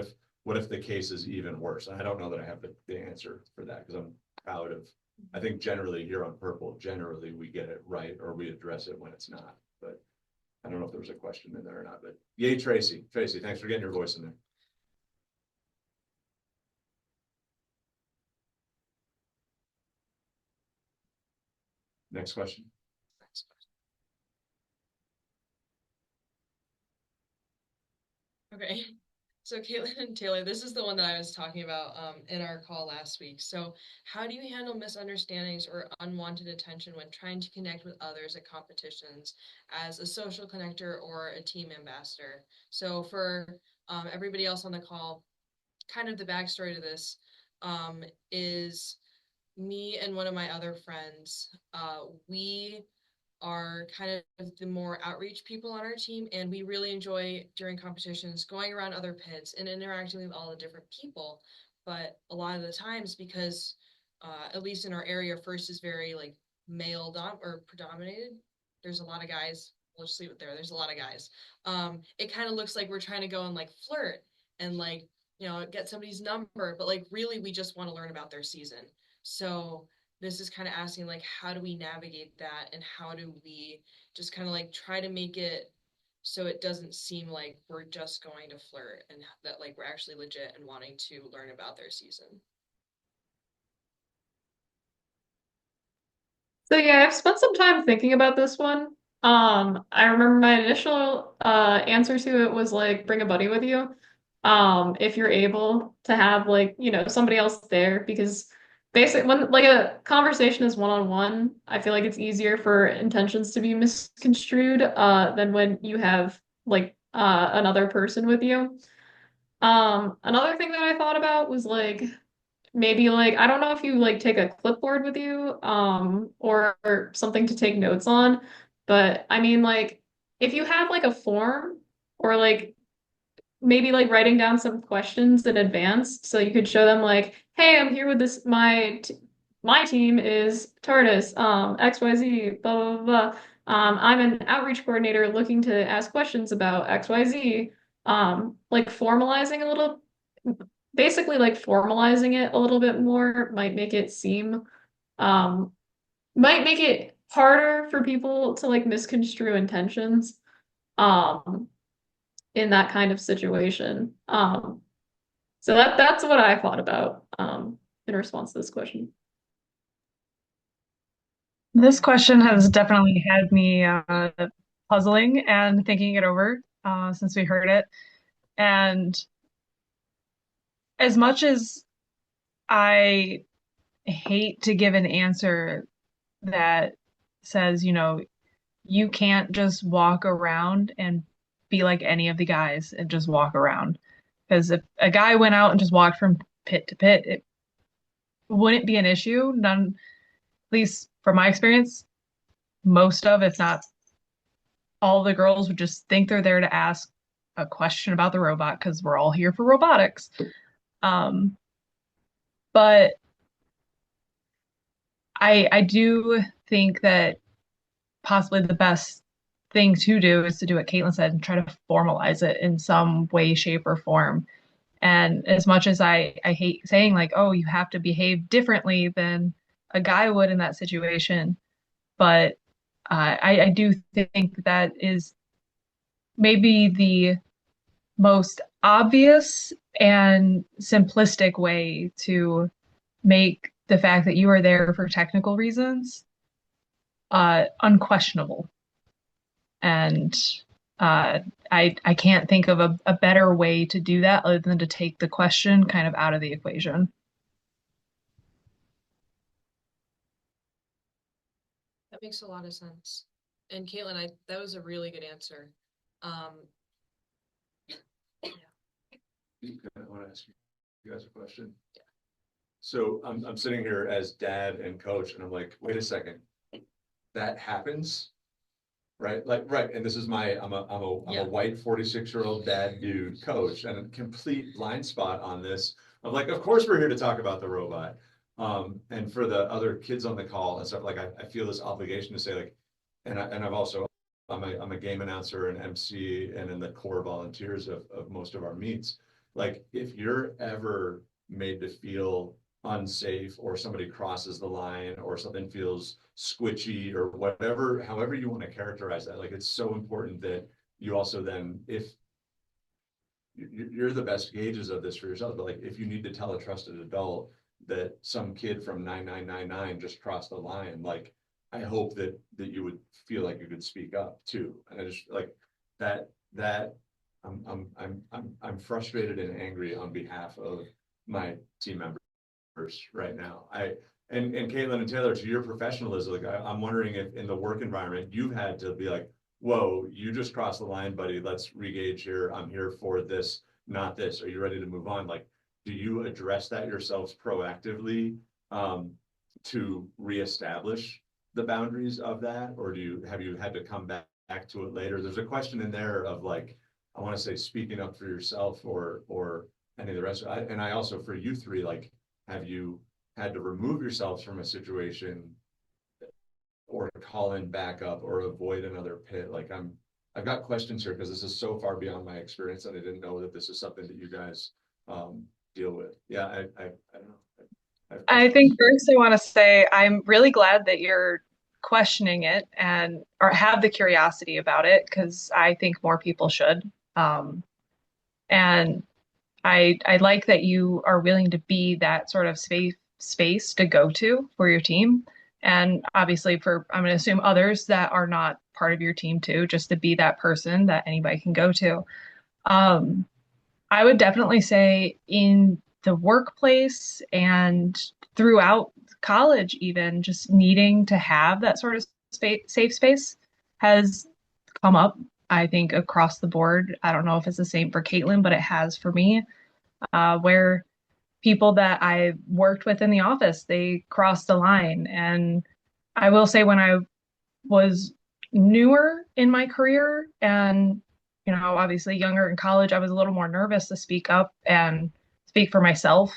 if the case is even worse? And I don't know that I have the answer for that, because I'm proud of, I think generally here on Purple, generally we get it right, or we address it when it's not. But I don't know if there was a question in there or not, but yay, Tracy. Tracy, thanks for getting your voice in there. Next question. Okay, so Kaitlin and Taylor, this is the one that I was talking about in our call last week. So how do you handle misunderstandings or unwanted attention when trying to connect with others at competitions as a social connector or a team ambassador? So for everybody else on the call, kind of the backstory to this is me and one of my other friends, we are kind of the more outreach people on our team, and we really enjoy during competitions going around other pits and interacting with all the different people. But a lot of the times, because at least in our area, first is very like male or predominated. There's a lot of guys. We'll just leave it there. There's a lot of guys. It kind of looks like we're trying to go and like flirt and like, you know, get somebody's number, but like really we just want to learn about their season. So this is kind of asking like, how do we navigate that, and how do we just kind of like try to make it so it doesn't seem like we're just going to flirt, and that like we're actually legit and wanting to learn about their season. So yeah, I've spent some time thinking about this one. I remember my initial answer to it was like bring a buddy with you. If you're able to have like, you know, somebody else there, because basically when like a conversation is one-on-one, I feel like it's easier for intentions to be misconstrued than when you have like another person with you. Another thing that I thought about was like maybe like I don't know if you like take a clipboard with you or something to take notes on, but I mean like if you have like a form or like maybe like writing down some questions in advance so you could show them like, hey, I'm here with this my team is TARDIS XYZ blah blah blah. I'm an outreach coordinator looking to ask questions about XYZ. Like formalizing a little, basically like formalizing it a little bit more might make it seem um might make it harder for people to like misconstrue intentions um in that kind of situation. So that's what I thought about in response to this question. This question has definitely had me puzzling and thinking it over since we heard it. And as much as I hate to give an answer that says, you know, you can't just walk around and be like any of the guys and just walk around. Because if a guy went out and just walked from pit to pit, it wouldn't be an issue. None, at least from my experience, most of, if not all the girls would just think they're there to ask a question about the robot because we're all here for robotics. Um, but I do think that possibly the best thing to do is to do what Kaitlin said and try to formalize it in some way, shape, or form. And as much as I hate saying like, oh, you have to behave differently than a guy would in that situation, but I do think that that is maybe the most obvious and simplistic way to make the fact that you are there for technical reasons, unquestionable. And I can't think of a better way to do that other than to take the question kind of out of the equation. That makes a lot of sense. And Kaitlin, that was a really good answer. I want to ask you guys a question. Yeah. So I'm sitting here as dad and coach, and I'm like, wait a second, that happens, right? Like, right. And this is I'm a white 46-year-old dad dude coach, and a complete blind spot on this. I'm like, of course we're here to talk about the robot. And for the other kids on the call and stuff, like I feel this obligation to say, like, and I've also I'm a game announcer and MC and in the core volunteers of most of our meets. Like, if you're ever made to feel unsafe, or somebody crosses the line, or something feels squishy, or whatever, however you want to characterize that, like, it's so important that you also then, if you're the best gauges of this for yourself, but like, if you need to tell a trusted adult that some kid from 9999 just crossed the line, like, I hope that you would feel like you could speak up too. And I just like that I'm frustrated and angry on behalf of my team members right now. And Kaitlin and Taylor, to your professionalism, like, I'm wondering if in the work environment you've had to be like, whoa, you just crossed the line, buddy. Let's regauge here. I'm here for this, not this. Are you ready to move on? Like, do you address that yourselves proactively to reestablish the boundaries of that, or have you had to come back to it later? There's a question in there of, like, I want to say, speaking up for yourself or any of the rest. And I also, for you three, like, have you had to remove yourselves from a situation or call in backup or avoid another pit? Like, I've got questions here because this is so far beyond my experience that I didn't know that this is something that you guys deal with. Yeah, I don't know. I think first I want to say I'm really glad that you're questioning it and or have the curiosity about it, because I think more people should. And I like that you are willing to be that sort of space to go to for your team. And obviously for, I'm going to assume, others that are not part of your team too, just to be that person that anybody can go to. I would definitely say in the workplace and throughout college, even just needing to have that sort of safe space has come up, I think, across the board. I don't know if it's the same for Kaitlin, but it has for me, where people that I worked with in the office, they crossed the line. And I will say, when I was newer in my career and, obviously younger in college, I was a little more nervous to speak up and speak for myself.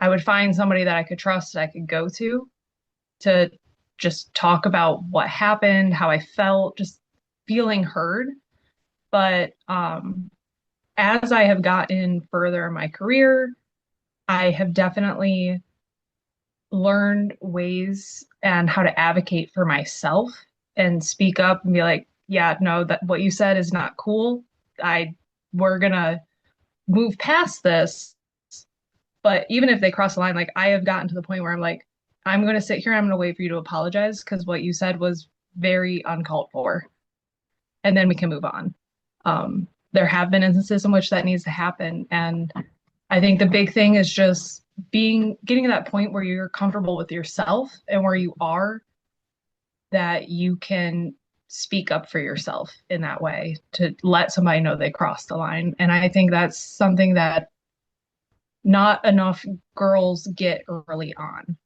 I would find somebody that I could trust, that I could go to just talk about what happened, how I felt, just feeling heard. But as I have gotten further in my career, I have definitely learned ways and how to advocate for myself and speak up and be like, yeah, no, that what you said is not cool. We're gonna move past this. But even if they cross the line, like, I have gotten to the point where I'm like, I'm gonna sit here, I'm gonna wait for you to apologize because what you said was very uncalled for. And then we can move on. There have been instances in which that needs to happen. And I think the big thing is just getting to that point where you're comfortable with yourself and where you are, that you can speak up for yourself in that way to let somebody know they crossed the line. And I think that's something that not enough girls get early on.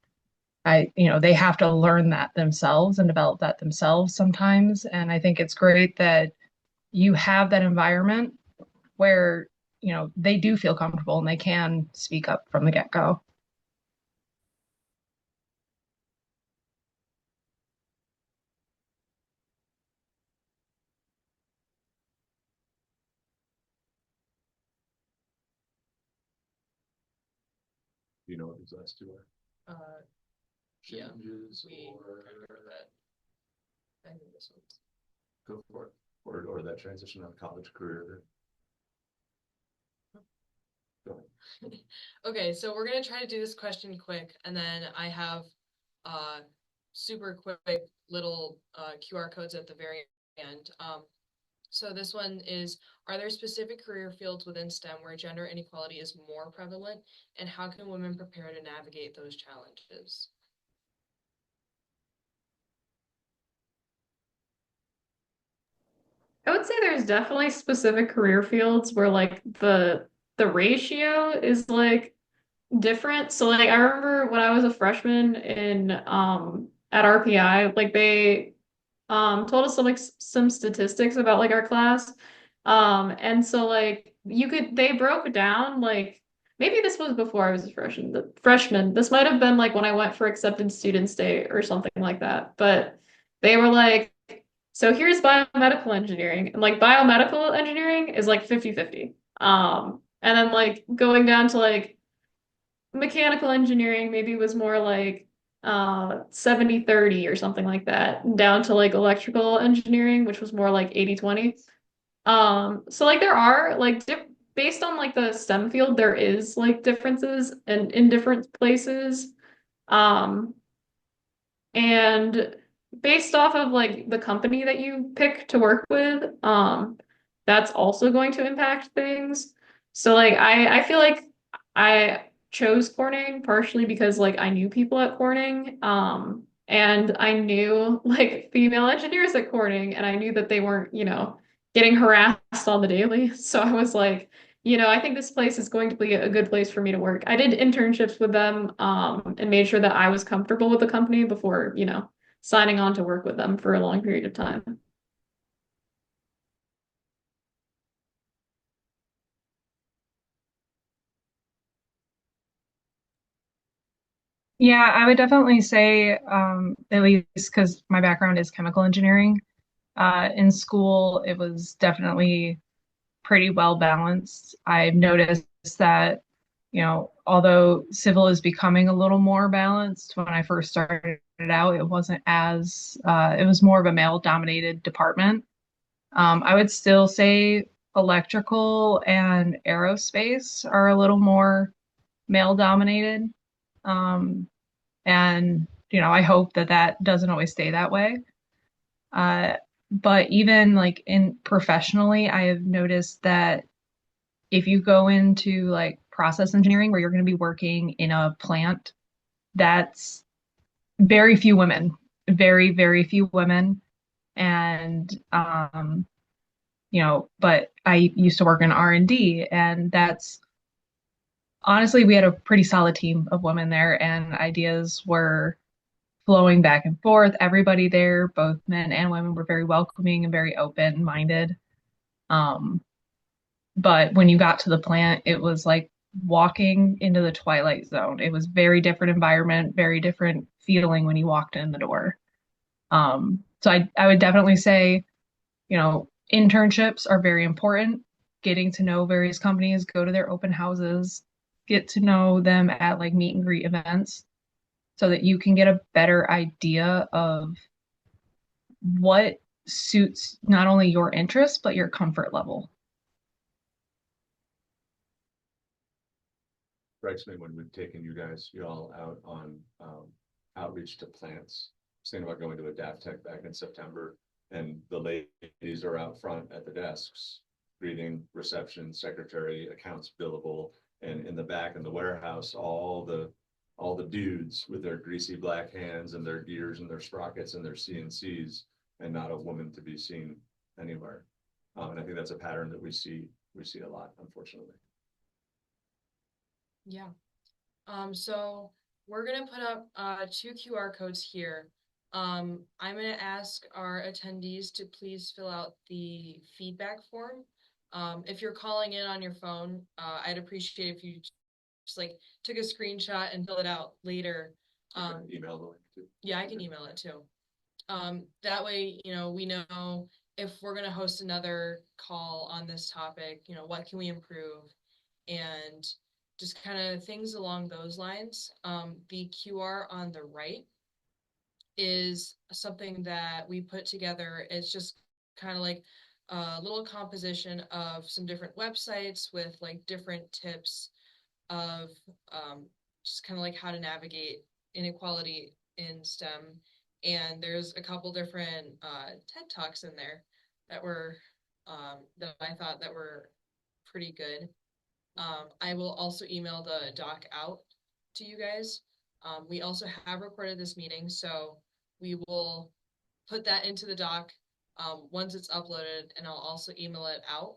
They have to learn that themselves and develop that themselves sometimes. And I think it's great that you have that environment where, they do feel comfortable and they can speak up from the get-go. Do you know what these last two are? Yeah, Changes we or covered that. I think this one's. go for it, or that transition out of college career. Okay, so we're gonna try to do this question quick, and then I have super quick little QR codes at the very end. So this one is, are there specific career fields within STEM where gender inequality is more prevalent, and how can women prepare to navigate those challenges? I would say there's definitely specific career fields where like the ratio is like different. So like I remember when I was a freshman in at RPI, like they told us some like some statistics about like our class. And so like you could they broke down like maybe this was before I was a freshman. This might have been like when I went for accepted students day or something like that. But they were like, so here's biomedical engineering. And like biomedical engineering is like 50-50. And then like going down to like mechanical engineering maybe was more like 70-30 or something like that, down to like electrical engineering, which was more like 80-20. So like there are like based on like the STEM field, there is like differences in different places. Um, and based off of like the company that you pick to work with, that's also going to impact things. So like I feel like I chose Corning partially because like I knew people at Corning, and I knew like female engineers at Corning, and I knew that they weren't, getting harassed on the daily. So I was like, I think this place is going to be a good place for me to work. I did internships with them, and made sure that I was comfortable with the company before, signing on to work with them for a long period of time. Yeah, I would definitely say, at least because my background is chemical engineering, in school, it was definitely pretty well balanced. I've noticed that, although civil is becoming a little more balanced, when I first started out, it wasn't as, it was more of a male dominated department. I would still say electrical and aerospace are a little more male dominated. Um, and, I hope that that doesn't always stay that way. Uh, but even like in professionally, I have noticed that if you go into like process engineering where you're going to be working in a plant, that's very few women, very, very few women. And, but I used to work in R&D, and that's honestly, we had a pretty solid team of women there, and ideas were flowing back and forth. Everybody there, both men and women, were very welcoming and very open-minded. Um, but when you got to the plant, it was like walking into the Twilight Zone. It was very different environment, very different feeling when you walked in the door. So I would definitely say, internships are very important. Getting to know various companies, go to their open houses, get to know them at like meet and greet events so that you can get a better idea of what suits not only your interests, but your comfort level. Strikes me when we've taken you all out on outreach to plants. I was thinking about going to a DAF Tech back in September, and the ladies are out front at the desks, greeting, reception, secretary, accounts billable, and in the back in the warehouse, all the dudes with their greasy black hands and their gears and their sprockets and their CNCs, and not a woman to be seen anywhere. And I think that's a pattern that we see a lot, unfortunately. Yeah. So we're gonna put up two QR codes here. I'm gonna ask our attendees to please fill out the feedback form. If you're calling in on your phone, I'd appreciate if you just like took a screenshot and fill it out later. Email the link too. Yeah, I can email it too. That way, we know if we're gonna host another call on this topic, what can we improve? And just kind of things along those lines. The QR on the right is something that we put together. It's just kind of like a little composition of some different websites with like different tips of just kind of like how to navigate inequality in STEM. And there's a couple different TED Talks in there that were that I thought that were pretty good. I will also email the doc out to you guys. We also have recorded this meeting, so we will put that into the doc once it's uploaded, and I'll also email it out.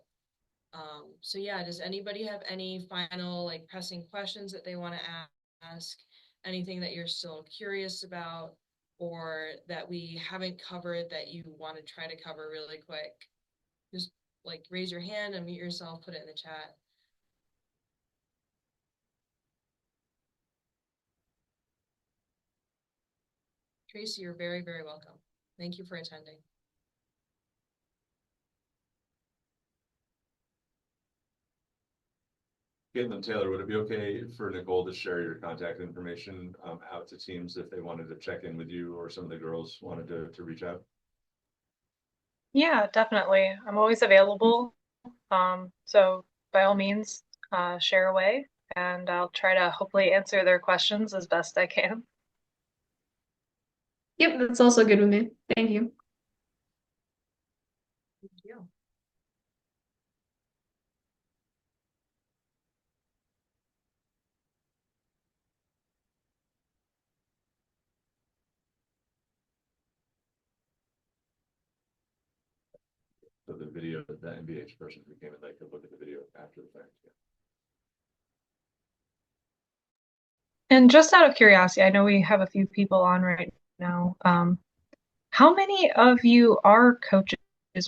So yeah, does anybody have any final like pressing questions that they want to ask? Anything that you're still curious about or that we haven't covered that you want to try to cover really quick? Just like raise your hand, unmute yourself, put it in the chat. Tracy, you're very, very welcome. Thank you for attending. Kaitlin, Taylor, would it be okay for Nicole to share your contact information out to teams if they wanted to check in with you or some of the girls wanted to reach out? Yeah, definitely. I'm always available. So by all means, share away, and I'll try to hopefully answer their questions as best I can. Yep, that's also good with me. Thank you. Thank you. So the video, the NBH person who came in, they could look at the video after the fact. Yeah. And just out of curiosity, I know we have a few people on right now. How many of you are coaches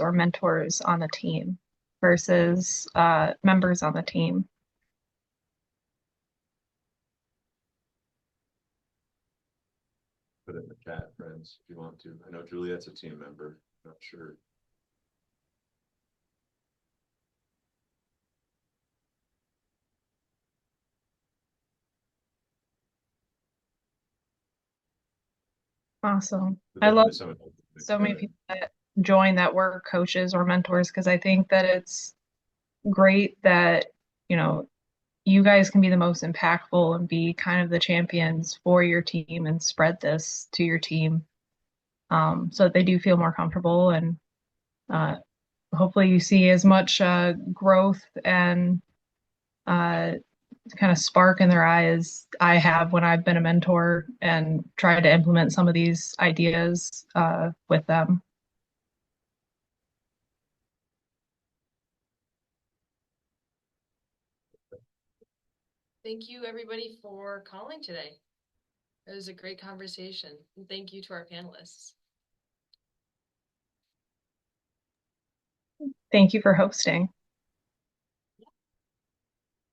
or mentors on the team versus members on the team? Put it in the chat, friends, if you want to. I know Juliet's a team member. Not sure. Awesome. But I love definitely some so many people that join that were coaches or mentors because I think that it's great that, you know, you guys can be the most impactful and be kind of the champions for your team and spread this to your team so that they do feel more comfortable and uh, hopefully you see as much growth and kind of spark in their eye as I have when I've been a mentor and tried to implement some of these ideas with them. Thank you everybody for calling today. It was a great conversation. And thank you to our panelists. Thank you for hosting.